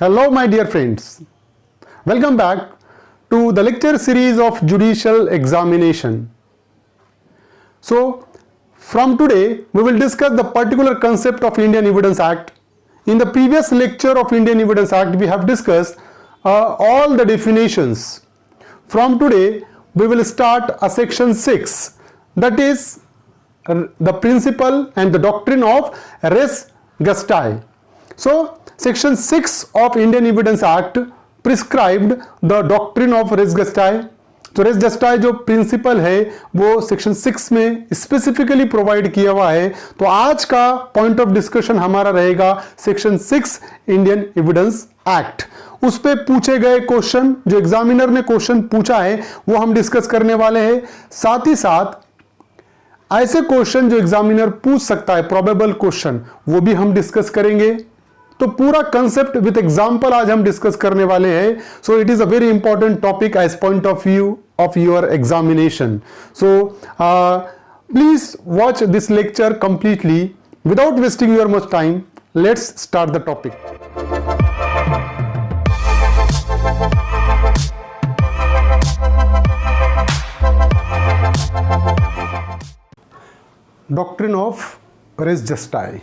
Hello, my dear friends. Welcome back to the lecture series of judicial examination. So, from today, we will discuss the particular concept of Indian Evidence Act. In the previous lecture of Indian Evidence Act, we have discussed all the definitions. From today, we will start a section 6, that is the principle and the doctrine of res gestae. So, section 6 of Indian Evidence Act prescribed the doctrine of res gestae. तो race जस्टाई जो principal है वो section 6 में specifically provide किया हुआ है. तो आज का पॉइंट ऑफ डिस्कशन हमारा रहेगा सेक्शन 6 इंडियन एविडेंस एक्ट. उस पे पूछे गए क्वेश्चन, जो एग्जामिनर ने क्वेश्चन पूछा है वो हम डिस्कस करने वाले हैं. साथ ही साथ ऐसे क्वेश्चन जो एग्जामिनर पूछ सकता है, प्रोबेबल क्वेश्चन, वो भी हम डिस्कस करेंगे. तो पूरा कंसेप्ट विद एग्जांपल आज हम डिस्कस करने वाले हैं. So it is a very important topic as point of view of your examination. So please watch this lecture completely without wasting your much time. Let's start the topic. Doctrine of res gestae.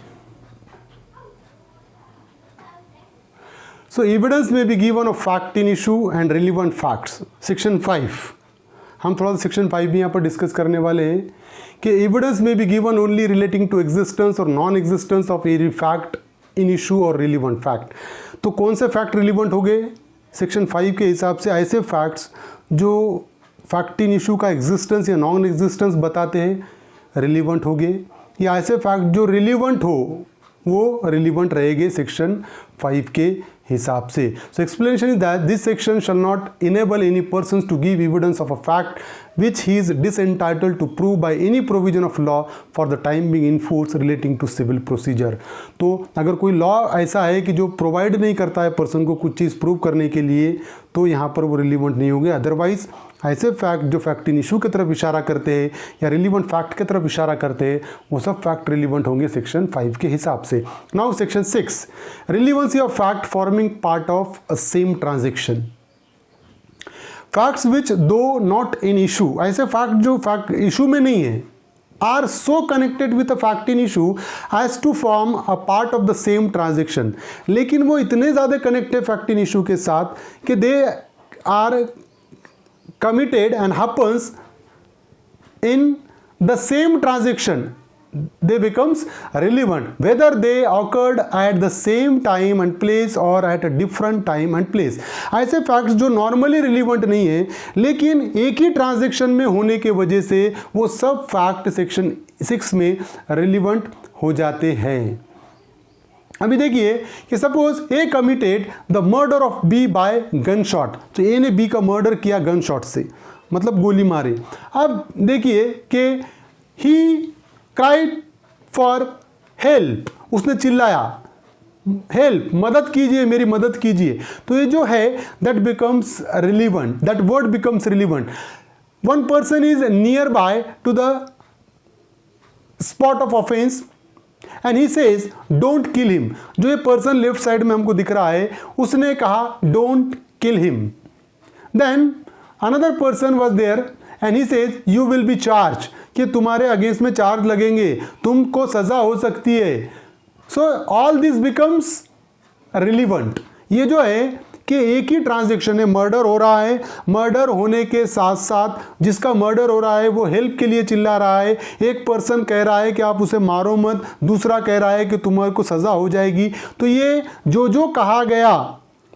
So evidence may be given of fact in issue and relevant facts. Section 5. हम थोड़ा सा section 5 भी यहाँ पर discuss करने वाले हैं कि एविडेंस में be given only relating to existence or non existence of any fact in issue or relevant fact. तो कौन से फैक्ट रिलीवेंट हो गए सेक्शन 5 के हिसाब से? ऐसे फैक्ट्स जो फैक्ट इन इशू का एग्जिस्टेंस या नॉन एग्जिस्टेंस बताते हैं, रिलीवेंट हो गए. या ऐसे फैक्ट जो रिलीवेंट हो वो रिलीवेंट रहेंगे सेक्शन 5 के हिसाब से. So explanation is that this section shall not enable any person to give evidence of a fact which he is disentitled to prove by any provision of law for the time being in force relating to civil procedure. तो अगर कोई law ऐसा है कि जो provide नहीं करता है पर्सन को कुछ चीज़ प्रूव करने के लिए, तो यहाँ पर वो रिलीवेंट नहीं होंगे. अदरवाइज ऐसे फैक्ट जो फैक्ट इन इशू की तरफ इशारा करते हैं या रिलीवेंट फैक्ट की तरफ इशारा करते हैं, वो सब फैक्ट रिलीवेंट होंगे सेक्शन 5 के हिसाब से. Now section 6, relevancy of fact forming part of a same transaction. Facts which though not in issue, ऐसे फैक्ट जो फैक्ट इशू में नहीं है, are so connected with a fact in issue as to form a part of the same transaction. लेकिन वो इतने ज़्यादा connect है फैक्ट इन इशू के साथ कि they are committed and happens in the same transaction, they becomes relevant whether they occurred at the same time and place or at a different time and place. ऐसे facts जो normally relevant नहीं है लेकिन एक ही transaction में होने के वजह से वो सब फैक्ट सेक्शन 6 में रिलीवेंट हो जाते हैं. अभी देखिए कि suppose A committed the murder of B by gun shot. तो ए ने बी का मर्डर किया गन शॉट से, मतलब गोली मारे. अब देखिए कि ही क्राइड फॉर हेल्प, उसने चिल्लाया हेल्प, मदद कीजिए, मेरी मदद कीजिए. तो ये जो है that becomes relevant, that word becomes relevant. One person is near by two the spot of offence and he says don't kill him. जो ये पर्सन लेफ्ट साइड में हमको दिख रहा है उसने कहा don't kill him. Then another person was there and he says you will be charge, कि तुम्हारे अगेंस्ट में चार्ज लगेंगे, तुमको सजा हो सकती है. So all this becomes relevant. ये जो है कि एक ही ट्रांजैक्शन है, मर्डर हो रहा है, मर्डर होने के साथ साथ जिसका मर्डर हो रहा है वो हेल्प के लिए चिल्ला रहा है. एक पर्सन कह रहा है कि आप उसे मारो मत, दूसरा कह रहा है कि तुम्हारे को सज़ा हो जाएगी. तो ये जो कहा गया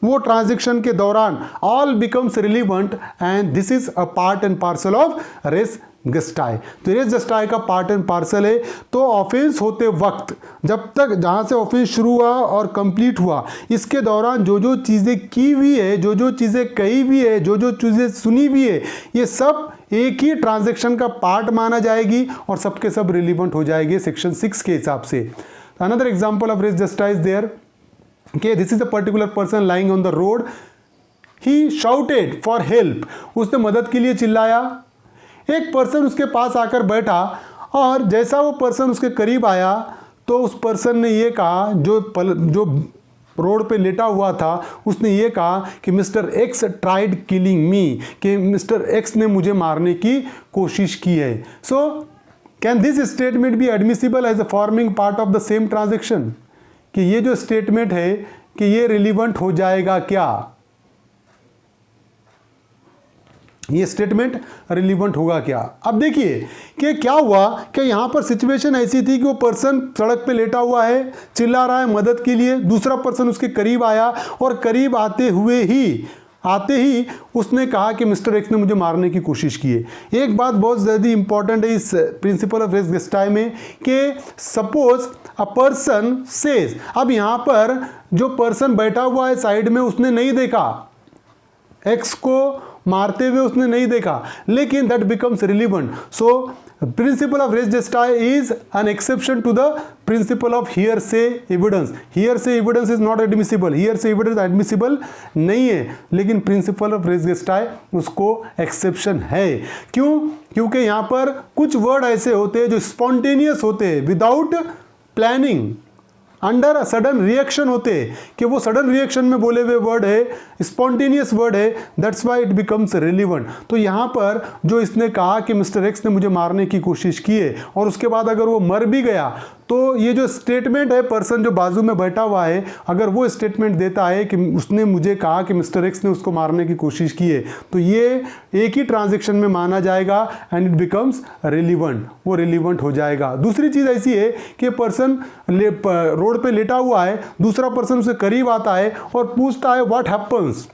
वो ट्रांजैक्शन के दौरान all becomes relevant and this is a part and parcel of res gestae. तो रेस गस्टाई का पार्ट एंड पार्सल है. तो ऑफेंस होते वक्त, जब तक जहाँ से ऑफेंस शुरू हुआ और कंप्लीट हुआ, इसके दौरान जो चीज़ें की हुई है, जो चीज़ें कही हुई है, जो चीज़ें सुनी हुई है, ये सब एक ही ट्रांजैक्शन का पार्ट माना जाएगी और सबके सब रिलीवेंट हो जाएंगे सेक्शन 6 के हिसाब से. Another example of res gestae there, कि this is a particular person lying on the road, he shouted for help, उसने मदद के लिए चिल्लाया. एक पर्सन उसके पास आकर बैठा और जैसा वो पर्सन उसके करीब आया तो उस पर्सन ने ये कहा, जो रोड पे लेटा हुआ था उसने ये कहा कि मिस्टर एक्स ट्राइड किलिंग मी, कि मिस्टर एक्स ने मुझे मारने की कोशिश की है। So can this statement be admissible as a forming part of the same transaction, कि ये जो स्टेटमेंट है कि ये रिलीवेंट हो जाएगा क्या, ये स्टेटमेंट रिलीवेंट होगा क्या। अब देखिए कि क्या हुआ कि यहां पर सिचुएशन ऐसी थी कि वो पर्सन सड़क पे लेटा हुआ है, चिल्ला रहा है मदद के लिए, दूसरा पर्सन उसके करीब आया और करीब आते ही उसने कहा कि मिस्टर एक्स ने मुझे मारने की कोशिश की है। एक बात बहुत ज़्यादा इंपॉर्टेंट है इस प्रिंसिपल ऑफ रेस गेस्टाई में कि सपोज अ पर्सन सेज, अब यहां पर जो पर्सन बैठा हुआ है साइड में उसने नहीं देखा, एक्स को मारते हुए उसने नहीं देखा, लेकिन that becomes relevant. So principle of res gestae is an exception to the principle of hearsay evidence. Hearsay evidence is not admissible, hearsay evidence admissible नहीं है, लेकिन प्रिंसिपल ऑफ रेस जेस्टाई उसको एक्सेप्शन है। क्यों? क्योंकि यहां पर कुछ वर्ड ऐसे होते हैं जो स्पॉन्टेनियस होते हैं, without planning, under a sudden reaction होते हैं, कि वो सडन रिएक्शन में बोले हुए वर्ड है, स्पॉन्टेनियस वर्ड है, that's why it becomes relevant. तो यहाँ पर जो इसने कहा कि मिस्टर एक्स ने मुझे मारने की कोशिश की है और उसके बाद अगर वो मर भी गया, तो ये जो स्टेटमेंट है, पर्सन जो बाजू में बैठा हुआ है अगर वो स्टेटमेंट देता है कि उसने मुझे कहा कि मिस्टर एक्स ने उसको मारने की कोशिश की है, तो ये एक ही ट्रांजेक्शन में माना जाएगा एंड इट बिकम्स रिलीवेंट, वो रिलीवेंट हो जाएगा। दूसरी चीज़ ऐसी है कि पर्सन रोड पे लेटा हुआ है, दूसरा पर्सन उसे करीब आता है और पूछता है व्हाट हैपन्स,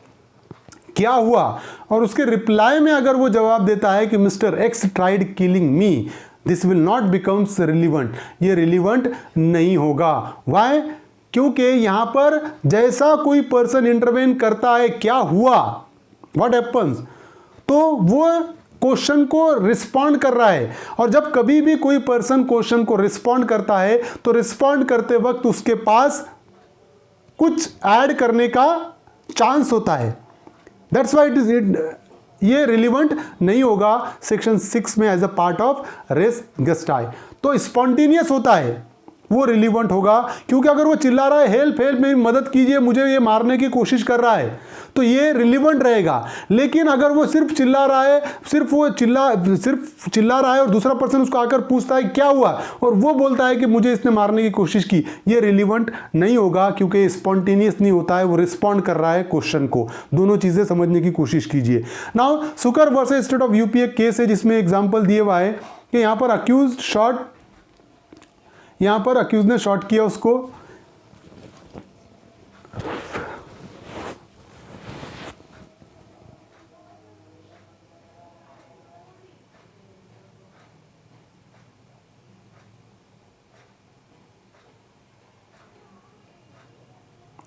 क्या हुआ, और उसके रिप्लाई में अगर वो जवाब देता है कि mister x tried killing me, this will not becomes relevant, ये रिलीवेंट नहीं होगा। वाई? क्योंकि यहां पर जैसा कोई पर्सन इंटरवेन करता है, क्या हुआ, व्हाट हैपन्स, तो वो क्वेश्चन को रिस्पॉन्ड कर रहा है। और जब कभी भी कोई पर्सन क्वेश्चन को रिस्पॉन्ड करता है तो रिस्पॉन्ड करते वक्त उसके पास कुछ ऐड करने का चांस होता है, दैट्स व्हाई इट इज ये रिलीवेंट नहीं होगा सेक्शन 6 में as a part of res gestae. तो स्पॉन्टेनियस होता है वो रिलीवेंट होगा, क्योंकि अगर वो चिल्ला रहा है हेल्प हेल्प, मेरी मदद कीजिए, मुझे ये मारने की कोशिश कर रहा है, तो ये रिलीवेंट रहेगा। लेकिन अगर वो सिर्फ चिल्ला रहा है, सिर्फ चिल्ला रहा है और दूसरा पर्सन उसको आकर पूछता है क्या हुआ, और वो बोलता है कि मुझे इसने मारने की कोशिश की, ये रिलीवेंट नहीं होगा, क्योंकि स्पॉन्टेनियस नहीं होता है, वो रिस्पॉन्ड कर रहा है क्वेश्चन को। दोनों चीजें समझने की कोशिश कीजिए। नाउ सुकर वर्सेस स्टेट ऑफ यूपी एक केस है जिसमें एग्जाम्पल दिए हुआ है कि यहाँ पर अक्यूज ने शॉट किया उसको,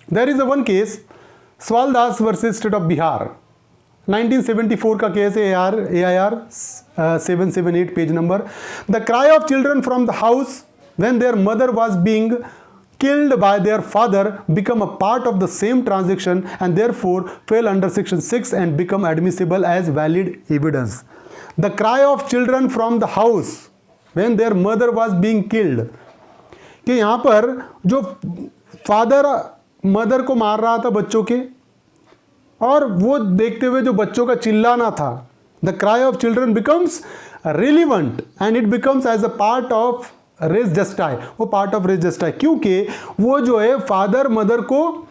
there is one case Swaldas versus state of Bihar, 1974 का केस है, AIR 778 page number. The cry of children from the house when their mother was being killed by their father become a part of the same transaction and therefore fell under section 6 and become admissible as valid evidence. The cry of children from the house when their mother was being killed, कि यहाँ पर जो father mother को मार रहा था बच्चों के, और वो देखते हुए जो बच्चों का चिल्लाना था, the cry of children becomes relevant and it becomes as a part of res gestae, वो पार्ट ऑफ रेस जस्टाई, क्योंकि वो जो है फादर मदर को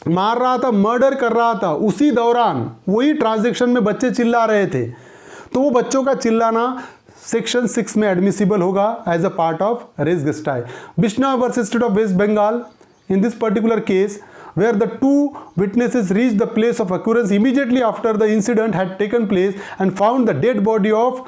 मार रहा था, मर्डर कर रहा था, उसी दौरान वही ट्रांजैक्शन में बच्चे चिल्ला रहे थे, तो वो बच्चों का चिल्लाना सेक्शन 6 में एडमिसिबल होगा as a part of res gestae. Bishnoi versus state of West Bengal, in this particular case where the two witnesses reached the place of occurrence immediately after the incident had taken place and found the dead body of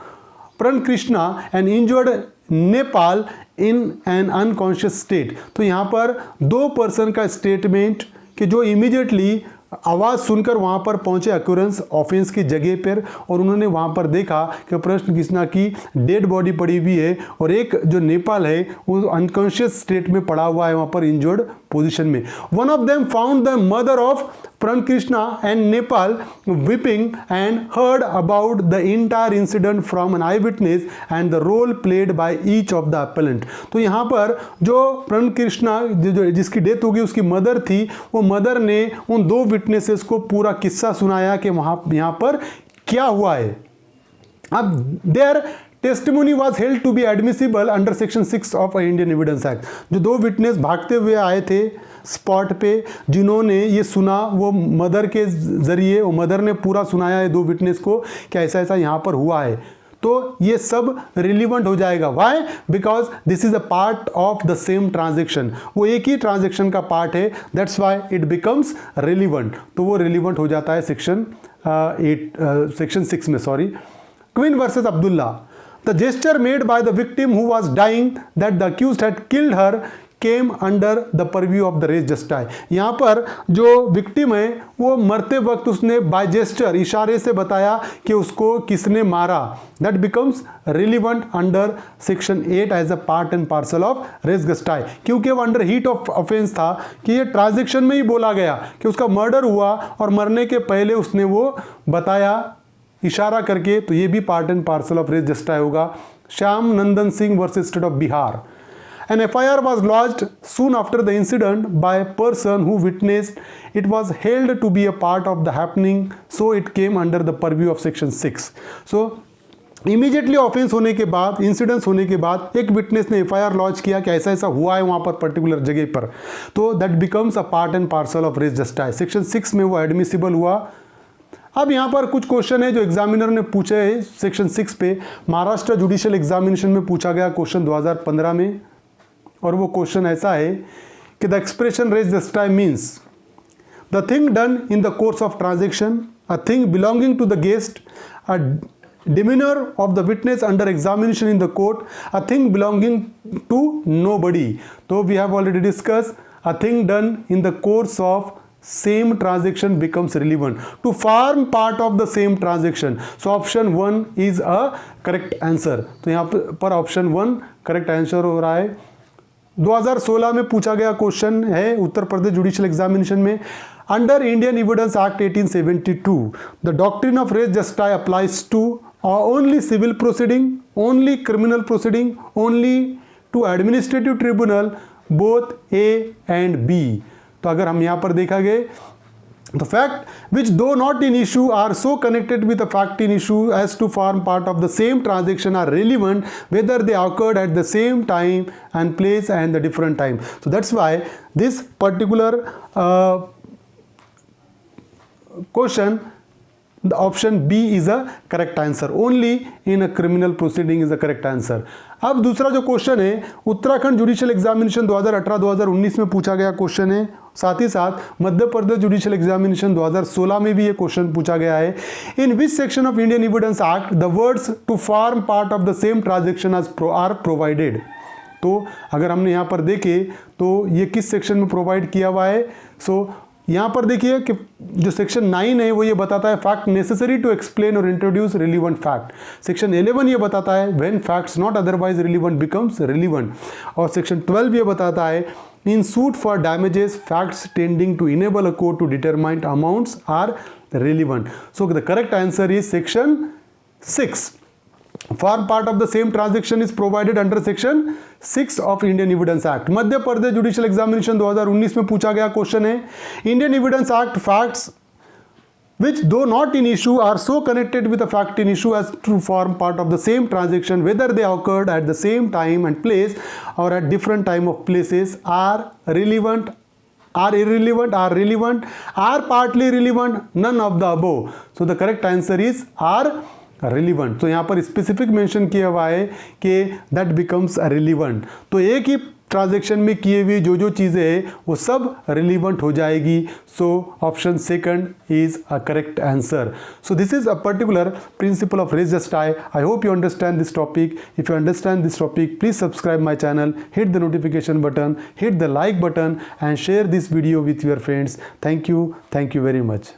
Pran Krishna and injured Nepal in an unconscious state. तो यहाँ पर दो person का statement कि जो immediately आवाज़ सुनकर वहाँ पर पहुँचे अक्यूरेंस ऑफेंस की जगह पर, और उन्होंने वहाँ पर देखा कि प्रश्न कृष्णा की डेड बॉडी पड़ी हुई है और एक जो नेपाल है वो अनकॉन्शियस स्टेट में पड़ा हुआ है वहाँ पर इंजर्ड पोजीशन में। One of them found the mother of Pran Krishna and Nepal weeping and heard about the entire incident from an eyewitness and the role played by each of the appellant. तो यहाँ पर जो प्रण कृष्णा जिसकी death होगी उसकी mother थी, वो मदर ने उन दो विटनेसेस को पूरा किस्सा सुनाया कि वहाँ यहाँ पर क्या हुआ है. अब their testimony was held to be admissible under section 6 of Indian evidence act. जो दो विटनेस भागते हुए आए थे स्पॉट पे, जिन्होंने ये सुना, वो मदर के जरिए, वो मदर ने पूरा सुनाया है दो विटनेस को कि ऐसा ऐसा यहाँ पर हुआ है, तो ये सब रिलीवेंट हो जाएगा. Why? Because this is a part of the same transaction. वो एक ही ट्रांजेक्शन का पार्ट है, that's why it becomes relevant. तो वो रिलीवेंट हो जाता है सेक्शन 6 में. Sorry. Queen versus Abdullah. The gesture made by the victim who was dying that the accused had killed her came under the purview of the res judicae. यहाँ पर जो victim है वो मरते वक्त उसने बाय जेस्चर, इशारे से बताया कि उसको किसने मारा. That becomes relevant under section 8 as a part and parcel of res judicae. क्योंकि वो अंडर हीट ऑफ ऑफेंस था कि ये ट्रांजेक्शन में ही बोला गया कि उसका मर्डर हुआ और मरने के पहले उसने वो बताया इशारा करके, तो ये भी part and parcel of res gestae होगा. Shyam Nandan Singh versus state of Bihar. An FIR was lodged soon after the incident by a person who witnessed. It was held to be a part of the happening, so it came under the purview of section 6. So immediately offence होने के बाद, incidence होने के बाद एक witness ने FIR launch किया कि ऐसा ऐसा हुआ है वहाँ पर पर्टिकुलर जगह पर, तो that becomes a part and parcel of res gestae. Section 6 में वो एडमिसिबल हुआ. अब यहाँ पर कुछ क्वेश्चन है जो एग्जामिनर ने पूछे हैं सेक्शन 6 पे. महाराष्ट्र जुडिशियल एग्जामिनेशन में पूछा गया क्वेश्चन 2015 में, और वो क्वेश्चन ऐसा है कि the expression res gestae means the thing done in the course of transaction, a thing belonging to the guest, अ demeanor of the witness under examination in the court, a thing belonging to nobody. So we have already discussed a thing done in the course of same transaction becomes relevant to form part of the same transaction. So option 1 is a correct answer. तो यहाँ पर option 1 correct answer हो रहा है. 2016 में पूछा गया question है उत्तर प्रदेश जुडिशियल एग्जामिनेशन में. Under Indian evidence act 1872 the doctrine of res gestae applies to only civil proceeding, only criminal proceeding, only to administrative tribunal, both A and B. तो अगर हम यहाँ पर देखा गए the fact which though not in issue are so connected with the fact in issue as to form part of the same transaction are relevant whether they occurred at the same time and place and the different time. So that's why this particular question, the option B is a correct answer. Only in a criminal proceeding is a correct answer. अब दूसरा जो question है Uttarakhand judicial examination 2018-2019 में पूछा गया question है. साथ ही साथ मध्य प्रदेश जुडिशियल एग्जामिनेशन 2016 में भी ये क्वेश्चन पूछा गया है. In which section of Indian evidence act the words to form part of the same transaction are provided. तो अगर हमने यहाँ पर देखे तो ये किस सेक्शन में प्रोवाइड किया हुआ है. सो यहाँ पर देखिए कि जो सेक्शन 9 है वो ये बताता है fact necessary to explain or introduce relevant fact. Section 11 ये बताता है when facts not otherwise relevant becomes relevant. और सेक्शन 12 ये बताता है in suit for damages facts tending to enable a court to determine amounts are relevant. So the correct answer is section 6. Form part of the same transaction is provided under section 6 of Indian Evidence Act. Madhya Pradesh judicial examination 2019 में पूछा गया question है Indian evidence act facts which though not in issue are so connected with the fact in issue as to form part of the same transaction whether they occurred at the same time and place or at different time of places are relevant, are irrelevant, are relevant, are partly relevant, none of the above. So the correct answer is are relevant. तो यहाँ पर specific mention किया हुआ है कि that becomes relevant. तो एक ही transaction में किए हुए जो चीज़ें हैं वो सब रिलीवेंट हो जाएगी. So option second is a correct answer. So this is a particular principle of res gestae. I hope you understand this topic. If you understand this topic please subscribe my channel, hit the notification button, hit the like button and share this video with your friends. Thank you very much.